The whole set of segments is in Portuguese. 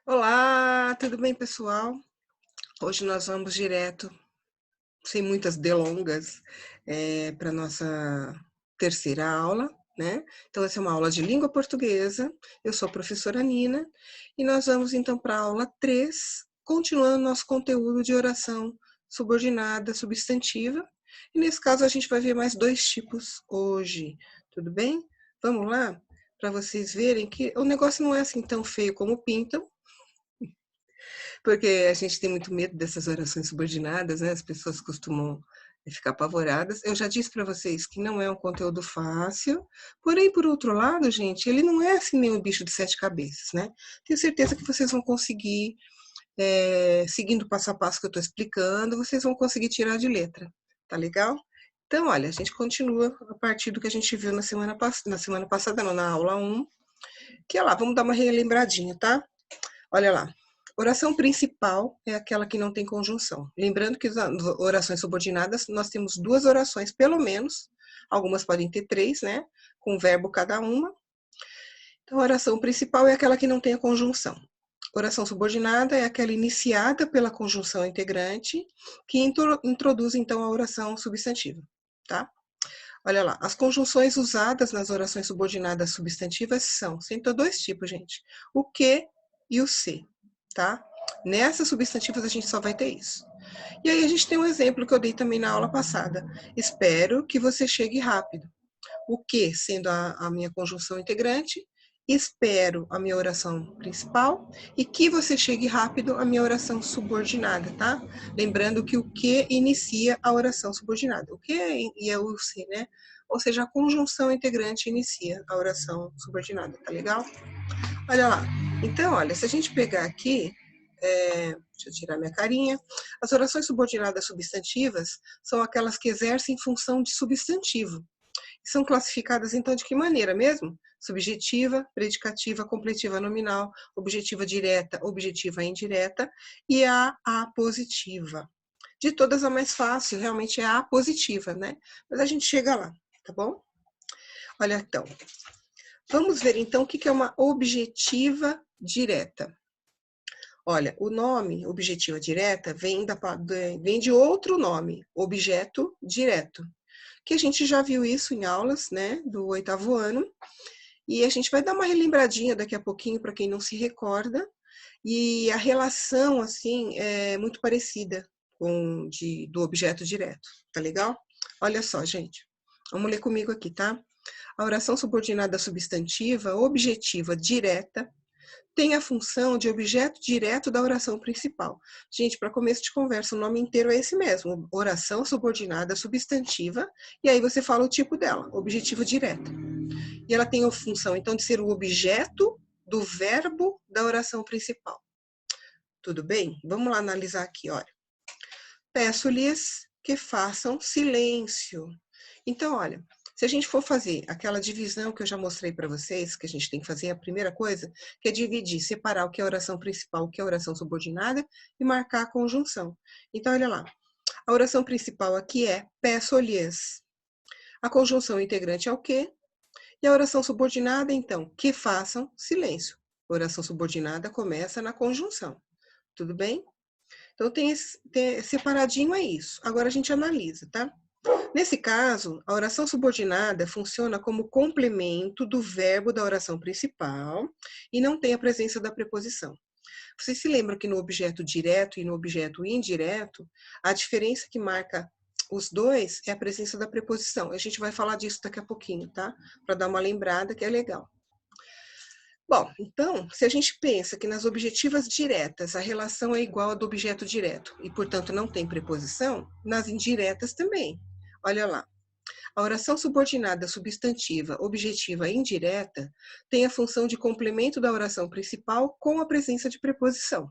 Olá, tudo bem, pessoal? Hoje nós vamos direto, sem muitas delongas, para nossa terceira aula, né? Então, essa é uma aula de língua portuguesa. Eu sou a professora Nina e nós vamos então para a aula 3, continuando nosso conteúdo de oração subordinada substantiva. E nesse caso, a gente vai ver mais dois tipos hoje, tudo bem? Vamos lá? Para vocês verem que o negócio não é assim tão feio como pintam, porque a gente tem muito medo dessas orações subordinadas, né? As pessoas costumam ficar apavoradas. Eu já disse para vocês que não é um conteúdo fácil, porém, por outro lado, gente, ele não é assim nenhum bicho de sete cabeças, né? Tenho certeza que vocês vão conseguir, seguindo o passo a passo que eu estou explicando, vocês vão conseguir tirar de letra, tá legal? Então, olha, a gente continua a partir do que a gente viu na semana passada, não, na aula 1, que é lá, vamos dar uma relembradinha, tá? Olha lá. Oração principal é aquela que não tem conjunção. Lembrando que as orações subordinadas, nós temos duas orações, pelo menos. Algumas podem ter três, né? Com verbo cada uma. Então, a oração principal é aquela que não tem a conjunção. Oração subordinada é aquela iniciada pela conjunção integrante, que introduz, então, a oração substantiva, tá? Olha lá, as conjunções usadas nas orações subordinadas substantivas são, sempre dois tipos, gente, o que e o se, tá? Nessas substantivas a gente só vai ter isso. E aí a gente tem um exemplo que eu dei também na aula passada. Espero que você chegue rápido. O que sendo a minha conjunção integrante, espero a minha oração principal e que você chegue rápido a minha oração subordinada, tá? Lembrando que o que inicia a oração subordinada. O que e é o se, né? Ou seja, a conjunção integrante inicia a oração subordinada, tá legal? Olha lá. Então, olha, se a gente pegar aqui, deixa eu tirar minha carinha, as orações subordinadas substantivas são aquelas que exercem função de substantivo. São classificadas, então, de que maneira mesmo? Subjetiva, predicativa, completiva nominal, objetiva direta, objetiva indireta e a apositiva. De todas, a mais fácil realmente é a apositiva, né? Mas a gente chega lá, tá bom? Olha, então, vamos ver então o que é uma objetiva direta. Olha, o nome objetiva direta vem de outro nome, objeto direto, que a gente já viu isso em aulas, né, do 8º ano, e a gente vai dar uma relembradinha daqui a pouquinho para quem não se recorda, e a relação, assim, é muito parecida do objeto direto, tá legal? Olha só, gente, vamos ler comigo aqui, tá? A oração subordinada substantiva, objetiva direta, tem a função de objeto direto da oração principal. Gente, para começo de conversa, o nome inteiro é esse mesmo, oração subordinada substantiva, e aí você fala o tipo dela, objetivo direta. E ela tem a função, então, de ser o objeto do verbo da oração principal. Tudo bem? Vamos lá analisar aqui, olha. Peço-lhes que façam silêncio. Então, olha, se a gente for fazer aquela divisão que eu já mostrei para vocês, que a gente tem que fazer, a primeira coisa, que é dividir, separar o que é a oração principal, o que é a oração subordinada e marcar a conjunção. Então, olha lá. A oração principal aqui é peço-lhes. A conjunção integrante é o quê? E a oração subordinada, então, que façam silêncio. A oração subordinada começa na conjunção. Tudo bem? Então, tem separadinho é isso. Agora a gente analisa, tá? Nesse caso, a oração subordinada funciona como complemento do verbo da oração principal e não tem a presença da preposição. Vocês se lembram que no objeto direto e no objeto indireto, a diferença que marca os dois é a presença da preposição. A gente vai falar disso daqui a pouquinho, tá? Para dar uma lembrada que é legal. Bom, então, se a gente pensa que nas objetivas diretas a relação é igual à do objeto direto e, portanto, não tem preposição, nas indiretas também. Olha lá. A oração subordinada substantiva, objetiva e indireta tem a função de complemento da oração principal com a presença de preposição.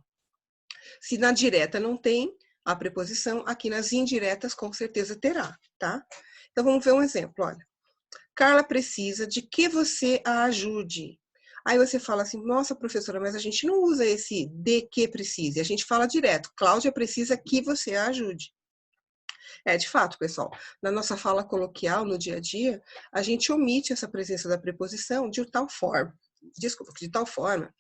Se na direta não tem a preposição, aqui nas indiretas com certeza terá, tá? Então vamos ver um exemplo, olha. Carla precisa de que você a ajude. Aí você fala assim, nossa professora, mas a gente não usa esse de que precise, a gente fala direto, Cláudia precisa que você a ajude. De fato, pessoal, na nossa fala coloquial, no dia a dia, a gente omite essa presença da preposição de tal forma desculpa, de tal forma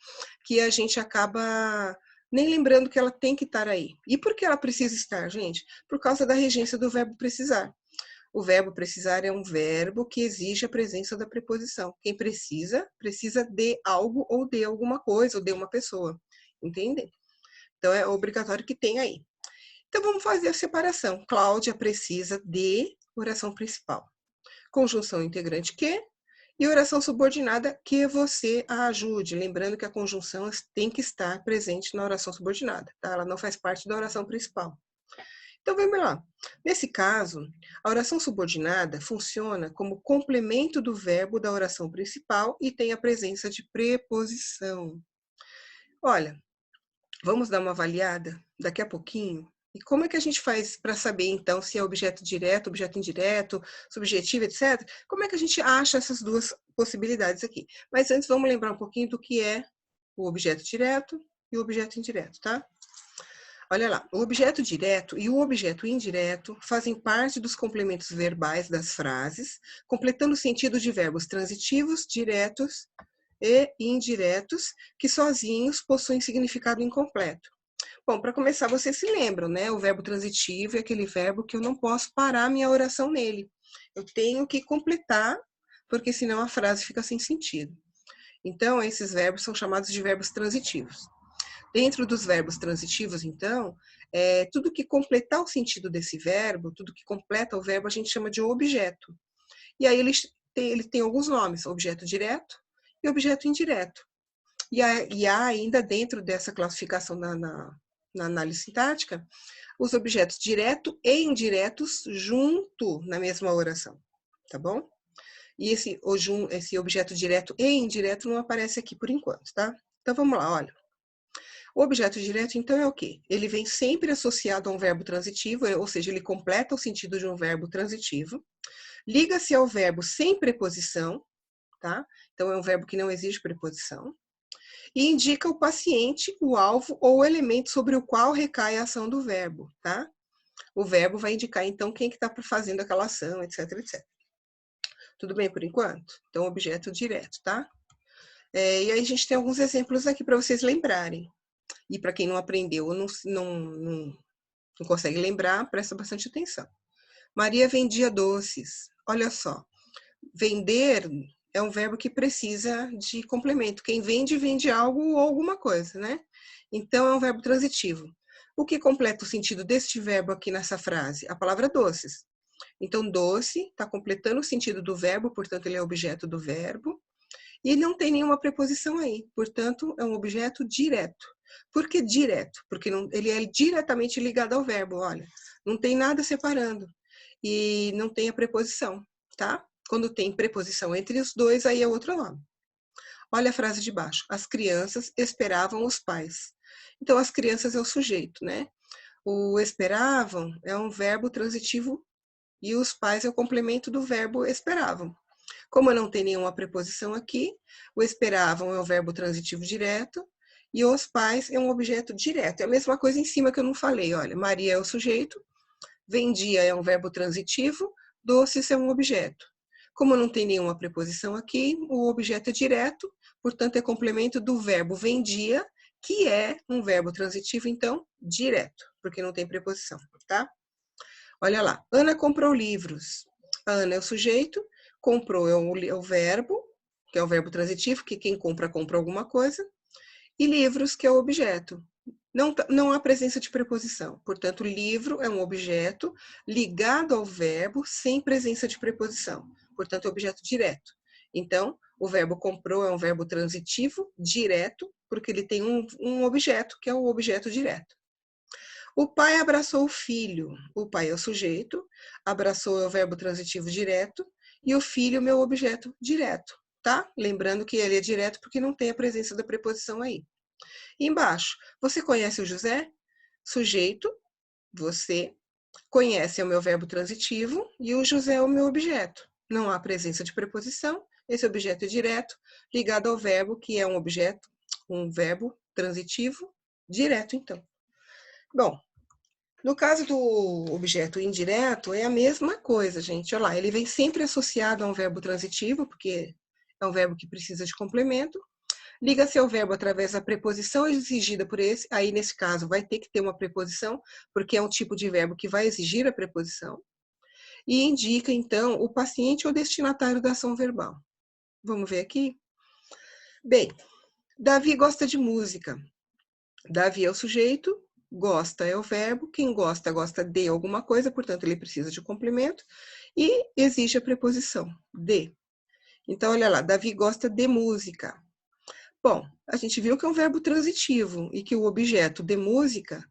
que a gente acaba nem lembrando que ela tem que estar aí. E por que ela precisa estar, gente? Por causa da regência do verbo precisar. O verbo precisar é um verbo que exige a presença da preposição. Quem precisa, precisa de algo ou de alguma coisa, ou de uma pessoa. Entendem? Então, é obrigatório que tenha aí. Então, vamos fazer a separação. Cláudia precisa de oração principal. Conjunção integrante que e oração subordinada que você a ajude. Lembrando que a conjunção tem que estar presente na oração subordinada, tá? Ela não faz parte da oração principal. Então, vamos lá. Nesse caso, a oração subordinada funciona como complemento do verbo da oração principal e tem a presença de preposição. Olha, vamos dar uma avaliada daqui a pouquinho? E como é que a gente faz para saber, então, se é objeto direto, objeto indireto, subjetivo, etc.? Como é que a gente acha essas duas possibilidades aqui? Mas antes, vamos lembrar um pouquinho do que é o objeto direto e o objeto indireto, tá? Olha lá, o objeto direto e o objeto indireto fazem parte dos complementos verbais das frases, completando o sentido de verbos transitivos, diretos e indiretos, que sozinhos possuem significado incompleto. Bom, para começar, vocês se lembram, né? O verbo transitivo é aquele verbo que eu não posso parar minha oração nele. Eu tenho que completar, porque senão a frase fica sem sentido. Então, esses verbos são chamados de verbos transitivos. Dentro dos verbos transitivos, então, tudo que completar o sentido desse verbo, tudo que completa o verbo, a gente chama de objeto. E aí ele tem alguns nomes, objeto direto e objeto indireto. E há ainda dentro dessa classificação na análise sintática, os objetos direto e indiretos junto na mesma oração, tá bom? E esse objeto direto e indireto não aparece aqui por enquanto, tá? Então vamos lá, olha. O objeto direto, então, é o quê? Ele vem sempre associado a um verbo transitivo, ou seja, ele completa o sentido de um verbo transitivo. Liga-se ao verbo sem preposição, tá? Então, é um verbo que não exige preposição. E indica o paciente, o alvo ou o elemento sobre o qual recai a ação do verbo, tá? O verbo vai indicar, então, quem que está fazendo aquela ação, etc, etc. Tudo bem por enquanto? Então, objeto direto, tá? E aí a gente tem alguns exemplos aqui para vocês lembrarem. E para quem não aprendeu ou não consegue lembrar, presta bastante atenção. Maria vendia doces. Olha só, vender é um verbo que precisa de complemento. Quem vende, vende algo ou alguma coisa, né? Então, é um verbo transitivo. O que completa o sentido deste verbo aqui nessa frase? A palavra doces. Então, doce está completando o sentido do verbo, portanto, ele é objeto do verbo. E não tem nenhuma preposição aí, portanto, é um objeto direto. Por que direto? Porque ele é diretamente ligado ao verbo, olha. Não tem nada separando. E não tem a preposição, tá? Quando tem preposição entre os dois, aí é outro nome. Olha a frase de baixo. As crianças esperavam os pais. Então, as crianças é o sujeito, né? O esperavam é um verbo transitivo e os pais é o complemento do verbo esperavam. Como não tem nenhuma preposição aqui, o esperavam é o verbo transitivo direto e os pais é um objeto direto. É a mesma coisa em cima que eu não falei. Olha, Maria é o sujeito, vendia é um verbo transitivo, doces é um objeto. Como não tem nenhuma preposição aqui, o objeto é direto, portanto é complemento do verbo vendia, que é um verbo transitivo, então, direto, porque não tem preposição, tá? Olha lá, Ana comprou livros. A Ana é o sujeito, comprou é o verbo, que é o verbo transitivo, que quem compra, compra alguma coisa, e livros, que é o objeto. Não há presença de preposição, portanto, livro é um objeto ligado ao verbo sem presença de preposição, portanto, é objeto direto. Então, o verbo comprou é um verbo transitivo, direto, porque ele tem um objeto, que é o objeto direto. O pai abraçou o filho. O pai é o sujeito, abraçou é o verbo transitivo direto, e o filho, meu objeto direto, tá? Lembrando que ele é direto porque não tem a presença da preposição aí. E embaixo, você conhece o José? Sujeito, você. Conhece é o meu verbo transitivo e o José é o meu objeto. Não há presença de preposição, esse objeto é direto, ligado ao verbo, que é um verbo transitivo direto, então. Bom, no caso do objeto indireto, é a mesma coisa, gente. Olha lá, ele vem sempre associado a um verbo transitivo, porque é um verbo que precisa de complemento, Liga-se ao verbo através da preposição exigida por esse, aí nesse caso vai ter que ter uma preposição, porque é um tipo de verbo que vai exigir a preposição, e indica então o paciente ou destinatário da ação verbal. Vamos ver aqui? Bem, Davi gosta de música. Davi é o sujeito, gosta é o verbo, quem gosta, gosta de alguma coisa, portanto ele precisa de complemento, e exige a preposição, de. Então, olha lá, Davi gosta de música. Bom, a gente viu que é um verbo transitivo e que o objeto de música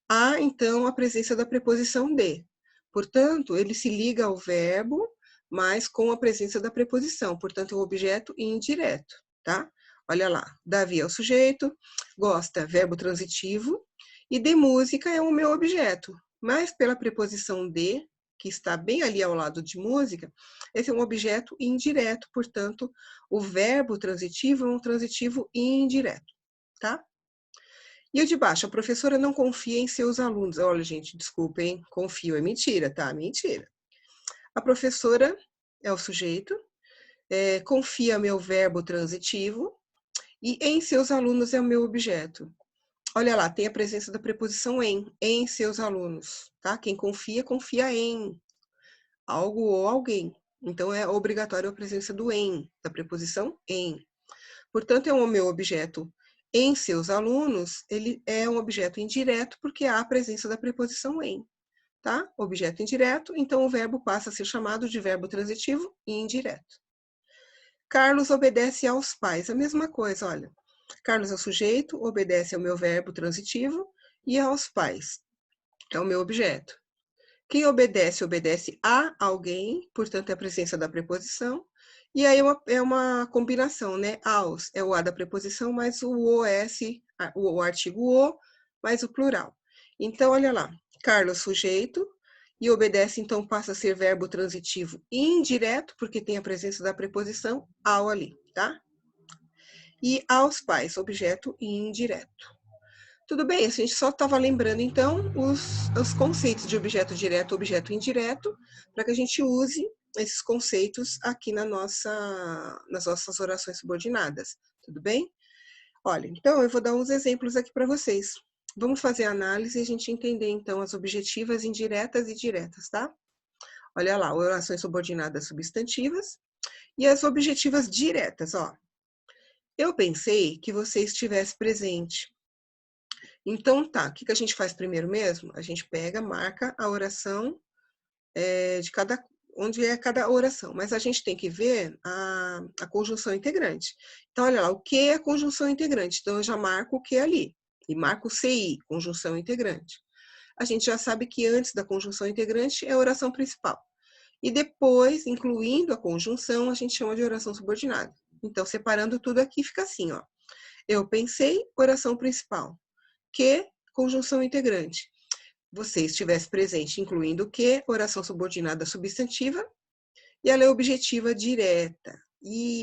há, então, a presença da preposição de. Portanto, ele se liga ao verbo, mas com a presença da preposição. Portanto, é um objeto indireto, tá? Olha lá, Davi é o sujeito, gosta, verbo transitivo, e de música é o meu objeto. Mas pela preposição de, que está bem ali ao lado de música, esse é um objeto indireto, portanto, o verbo transitivo é um transitivo indireto, tá? E o de baixo, a professora não confia em seus alunos. Olha, gente, desculpem, confio, é mentira, tá? Mentira. A professora é o sujeito, confia meu verbo transitivo, e em seus alunos é o meu objeto. Olha lá, tem a presença da preposição em seus alunos, tá? Quem confia, confia em algo ou alguém. Então, é obrigatório a presença do em, da preposição em. Portanto, é o meu objeto em seus alunos, ele é um objeto indireto porque há a presença da preposição em, tá? Objeto indireto, então o verbo passa a ser chamado de verbo transitivo indireto. Carlos obedece aos pais, a mesma coisa, olha. Carlos é o sujeito, obedece ao meu verbo transitivo e aos pais, é o meu objeto. Quem obedece, obedece a alguém, portanto, é a presença da preposição. E aí é uma combinação, né? Aos é o a da preposição, mais o os, o artigo o, mais o plural. Então, olha lá. Carlos, sujeito, e obedece, então, passa a ser verbo transitivo indireto, porque tem a presença da preposição ao ali, tá? E aos pais, objeto indireto. Tudo bem, a gente só estava lembrando, então, os conceitos de objeto direto, objeto indireto, para que a gente use esses conceitos aqui nas nossas orações subordinadas, tudo bem? Olha, então, eu vou dar uns exemplos aqui para vocês. Vamos fazer a análise e a gente entender, então, as objetivas indiretas e diretas, tá? Olha lá, orações subordinadas substantivas e as objetivas diretas, ó. Eu pensei que você estivesse presente. Então, tá, o que a gente faz primeiro mesmo? A gente pega, marca a oração de onde é cada oração, mas a gente tem que ver a conjunção integrante. Então, olha lá, o que é conjunção integrante? Então, eu já marco o que ali, e marco o CI, conjunção integrante. A gente já sabe que antes da conjunção integrante é a oração principal. E depois, incluindo a conjunção, a gente chama de oração subordinada. Então, separando tudo aqui, fica assim, ó. Eu pensei, oração principal. Que, conjunção integrante. Você estivesse presente, incluindo o que, oração subordinada substantiva, e ela é objetiva direta.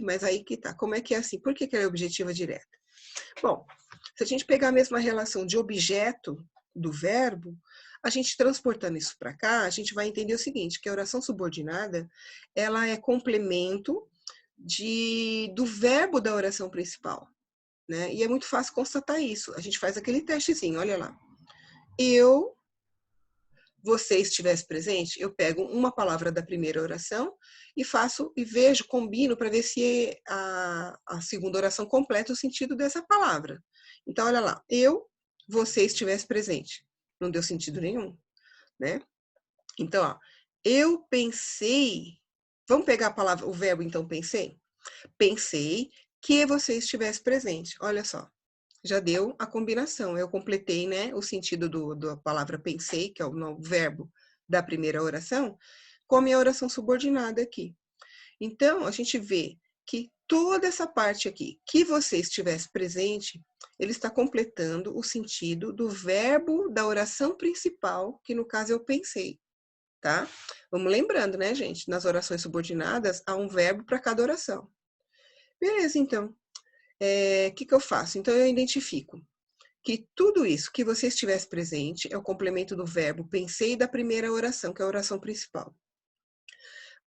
Mas aí que tá, como é que é assim? Por que ela é objetiva direta? Bom, se a gente pegar a mesma relação de objeto do verbo, a gente transportando isso para cá, a gente vai entender o seguinte, que a oração subordinada, ela é complemento do verbo da oração principal, né? E é muito fácil constatar isso. A gente faz aquele testezinho, olha lá. Você estivesse presente, eu pego uma palavra da primeira oração e faço e vejo, combino para ver se a segunda oração completa o sentido dessa palavra. Então, olha lá, você estivesse presente. Não deu sentido nenhum, né? Então, ó, eu pensei. Vamos pegar a palavra, o verbo, então, pensei? Pensei que você estivesse presente. Olha só. Já deu a combinação. Eu completei, né, o sentido da palavra pensei, que é o verbo da primeira oração, com a minha oração subordinada aqui. Então, a gente vê que toda essa parte aqui, que você estivesse presente, ele está completando o sentido do verbo da oração principal, que no caso eu pensei, tá? Vamos lembrando, né, gente? Nas orações subordinadas, há um verbo para cada oração. Beleza, então. O que eu faço? Então, eu identifico que tudo isso que você estivesse presente é o complemento do verbo pensei da primeira oração, que é a oração principal.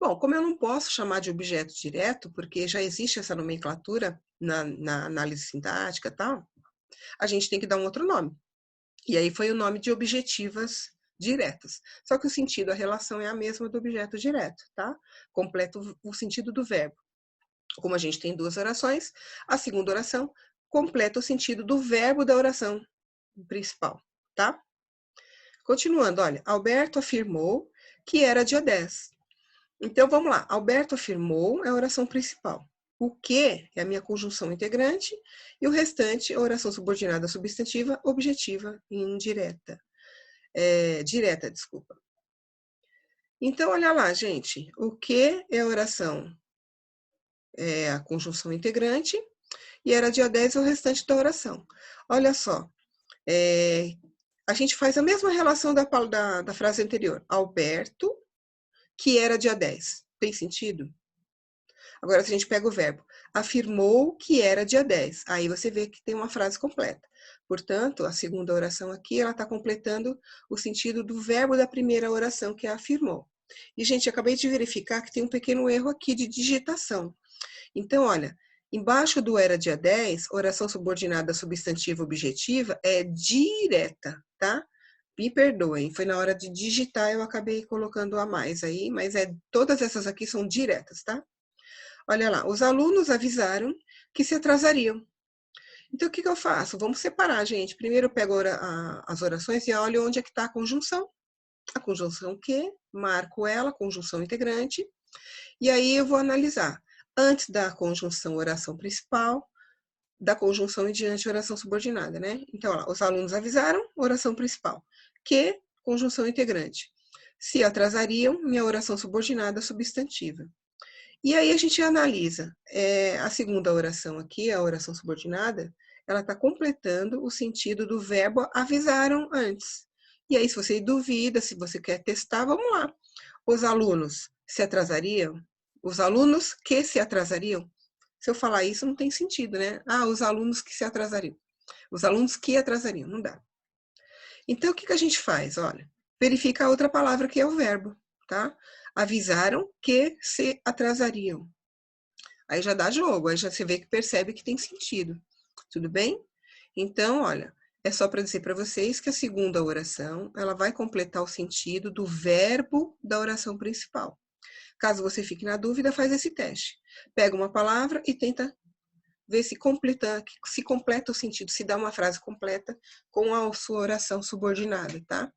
Bom, como eu não posso chamar de objeto direto, porque já existe essa nomenclatura na análise sintática e tal, a gente tem que dar um outro nome. E aí foi o nome de objetivas diretas. Só que o sentido, a relação é a mesma do objeto direto, tá? Completa o sentido do verbo. Como a gente tem duas orações, a segunda oração completa o sentido do verbo da oração principal, tá? Continuando, olha, Alberto afirmou que era dia 10. Então, vamos lá. Alberto afirmou é a oração principal. O que é a minha conjunção integrante e o restante é a oração subordinada substantiva, objetiva e indireta. Direta, desculpa. Então, olha lá, gente. O que é a oração? É a conjunção integrante e era dia 10 o restante da oração. Olha só. A gente faz a mesma relação da frase anterior. Alberto, que era dia 10. Tem sentido? Agora, se a gente pega o verbo, afirmou que era dia 10. Aí você vê que tem uma frase completa. Portanto, a segunda oração aqui, ela está completando o sentido do verbo da primeira oração, que é afirmou. E, gente, acabei de verificar que tem um pequeno erro aqui de digitação. Então, olha, embaixo do era dia 10, oração subordinada substantiva objetiva é direta, tá? Me perdoem, foi na hora de digitar, eu acabei colocando a mais aí, mas todas essas aqui são diretas, tá? Olha lá, os alunos avisaram que se atrasariam. Então, o que eu faço? Vamos separar, gente. Primeiro eu pego as orações e olho onde é que está a conjunção. A conjunção que, marco ela, conjunção integrante. E aí eu vou analisar. Antes da conjunção oração principal, da conjunção em diante oração subordinada, né? Então, ó, os alunos avisaram, oração principal. Que, conjunção integrante. Se atrasariam, minha oração subordinada substantiva. E aí a gente analisa a segunda oração aqui, a oração subordinada, ela está completando o sentido do verbo avisaram antes. E aí, se você duvida, se você quer testar, vamos lá. Os alunos se atrasariam? Os alunos que se atrasariam? Se eu falar isso, não tem sentido, né? Ah, os alunos que se atrasariam. Os alunos que atrasariam, não dá. Então, o que a gente faz? Olha, verifica a outra palavra que é o verbo, tá? Avisaram que se atrasariam. Aí já dá jogo, aí já você vê que percebe que tem sentido. Tudo bem? Então, olha, é só para dizer para vocês que a segunda oração, ela vai completar o sentido do verbo da oração principal. Caso você fique na dúvida, faz esse teste. Pega uma palavra e tenta ver se completa o sentido, se dá uma frase completa com a sua oração subordinada, tá?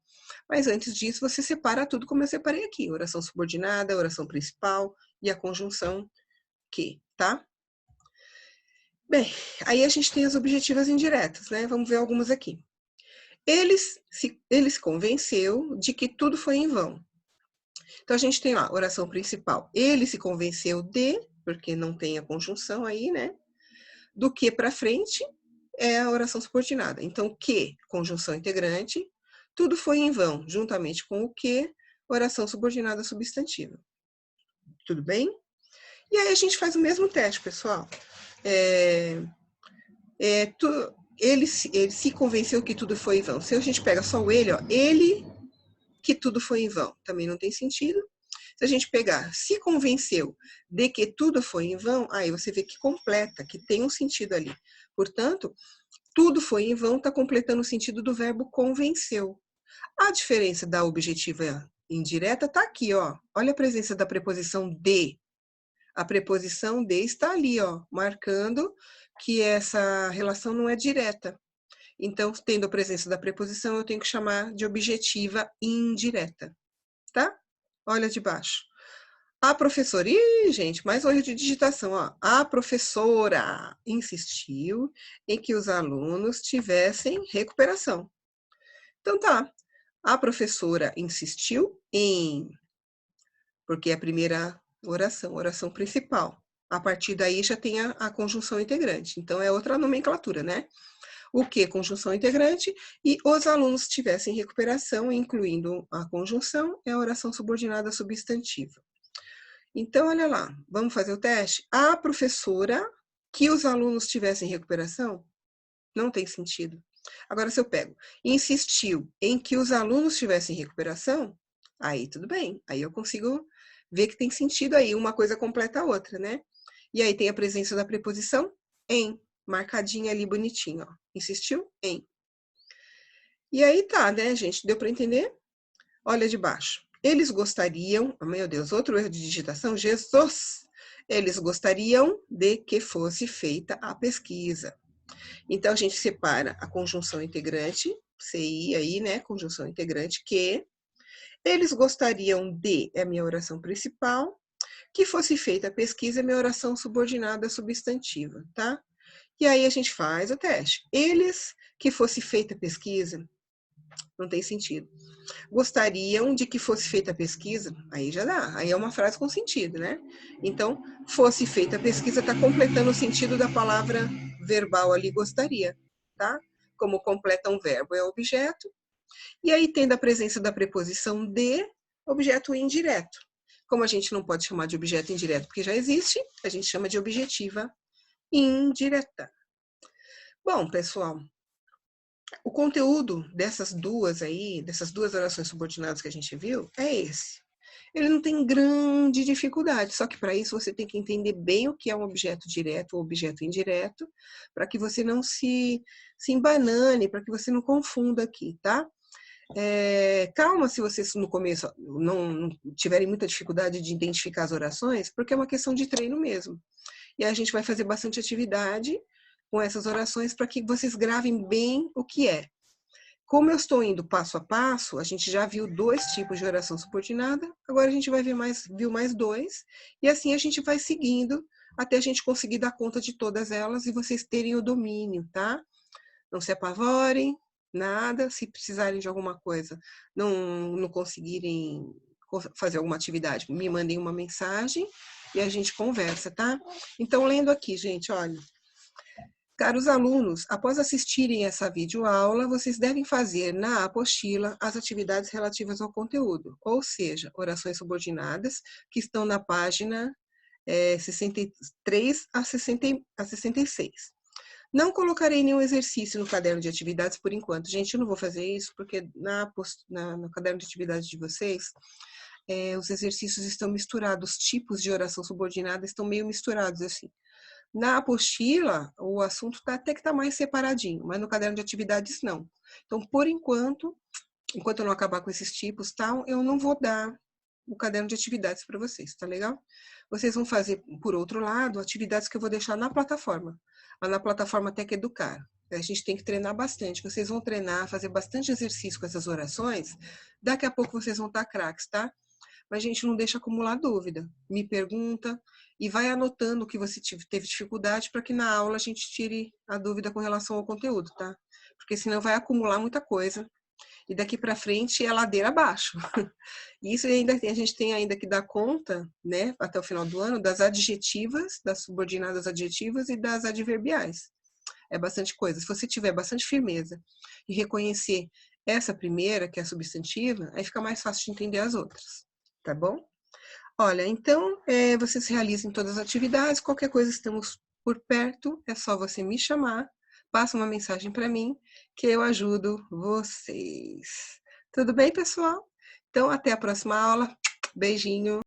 Mas antes disso, você separa tudo como eu separei aqui. Oração subordinada, oração principal e a conjunção que, tá? Bem, aí a gente tem as objetivas indiretas, né? Vamos ver algumas aqui. Ele se convenceu de que tudo foi em vão. Então, a gente tem lá, oração principal. Ele se convenceu de, porque não tem a conjunção aí, né? Do que para frente é a oração subordinada. Então, que, conjunção integrante, tudo foi em vão, juntamente com o que, oração subordinada substantiva. Tudo bem? E aí a gente faz o mesmo teste, pessoal. Ele se convenceu que tudo foi em vão. Se a gente pega só o ele, ó, ele que tudo foi em vão, também não tem sentido. Se a gente pegar se convenceu de que tudo foi em vão, aí você vê que completa, que tem um sentido ali. Portanto, tudo foi em vão está completando o sentido do verbo convenceu. A diferença da objetiva indireta está aqui, ó. Olha a presença da preposição de. A preposição de está ali, ó, marcando que essa relação não é direta. Então, tendo a presença da preposição, eu tenho que chamar de objetiva indireta, tá? Olha de baixo. A professora, gente, mais um erro de digitação, ó. A professora insistiu em que os alunos tivessem recuperação. Então tá, a professora insistiu em, porque é a primeira oração principal. A partir daí já tem a conjunção integrante. Então é outra nomenclatura, né? O que? Conjunção integrante, e os alunos tivessem recuperação, incluindo a conjunção, é a oração subordinada substantiva. Então, olha lá, vamos fazer o teste? A professora que os alunos tivessem recuperação? Não tem sentido. Agora, se eu pego, insistiu em que os alunos tivessem recuperação, aí tudo bem, aí eu consigo vê que tem sentido aí, uma coisa completa a outra, né? E aí tem a presença da preposição em, marcadinha ali bonitinho, ó. Insistiu? Em. E aí tá, né, gente? Deu para entender? Olha de baixo. Eles gostariam, oh, meu Deus, outro erro de digitação, Jesus! Eles gostariam de que fosse feita a pesquisa. Então, a gente separa a conjunção integrante, CI aí, né, conjunção integrante, que eles gostariam de, é a minha oração principal, que fosse feita a pesquisa, é minha oração subordinada substantiva, tá? E aí a gente faz o teste. Eles, que fosse feita a pesquisa, não tem sentido. Gostariam de que fosse feita a pesquisa, aí já dá, aí é uma frase com sentido, né? Então, fosse feita a pesquisa está completando o sentido da palavra verbal ali, gostaria, tá? Como completa um verbo é objeto, e aí tendo a presença da preposição de, objeto indireto. Como a gente não pode chamar de objeto indireto porque já existe, a gente chama de objetiva indireta. Bom, pessoal, o conteúdo dessas duas orações subordinadas que a gente viu, é esse. Ele não tem grande dificuldade, só que para isso você tem que entender bem o que é um objeto direto ou objeto indireto, para que você não se embanane, para que você não confunda aqui, tá? Calma se vocês no começo não tiverem muita dificuldade de identificar as orações, porque é uma questão de treino mesmo. E a gente vai fazer bastante atividade com essas orações para que vocês gravem bem o que é. Como eu estou indo passo a passo, a gente já viu 2 tipos de oração subordinada, agora a gente vai ver viu mais 2, e assim a gente vai seguindo até a gente conseguir dar conta de todas elas e vocês terem o domínio, tá? Não se apavorem, nada, se precisarem de alguma coisa, não conseguirem fazer alguma atividade, me mandem uma mensagem e a gente conversa, tá? Então, lendo aqui, gente, olha. Caros alunos, após assistirem essa videoaula, vocês devem fazer na apostila as atividades relativas ao conteúdo, ou seja, orações subordinadas, que estão na página 63 a 66. Não colocarei nenhum exercício no caderno de atividades por enquanto. Gente, eu não vou fazer isso, porque no caderno de atividades de vocês, os exercícios estão misturados, os tipos de oração subordinada estão meio misturados, assim. Na apostila, o assunto até que está mais separadinho, mas no caderno de atividades, não. Então, por enquanto eu não acabar com esses tipos, tal, eu não vou dar o caderno de atividades para vocês, tá legal? Vocês vão fazer, por outro lado, atividades que eu vou deixar na plataforma. Lá na plataforma Tec Educar. A gente tem que treinar bastante. Vocês vão treinar, fazer bastante exercício com essas orações. Daqui a pouco vocês vão estar craques, tá? Mas a gente não deixa acumular dúvida. Me pergunta e vai anotando o que você teve dificuldade para que na aula a gente tire a dúvida com relação ao conteúdo, tá? Porque senão vai acumular muita coisa. E daqui para frente é ladeira abaixo. E isso ainda a gente tem ainda que dar conta, né, até o final do ano, das adjetivas, das subordinadas adjetivas e das adverbiais. É bastante coisa. Se você tiver bastante firmeza e reconhecer essa primeira, que é a substantiva, aí fica mais fácil de entender as outras, tá bom? Olha, então, vocês realizem todas as atividades, qualquer coisa estamos por perto, é só você me chamar, passa uma mensagem para mim, que eu ajudo vocês. Tudo bem, pessoal? Então, até a próxima aula. Beijinho.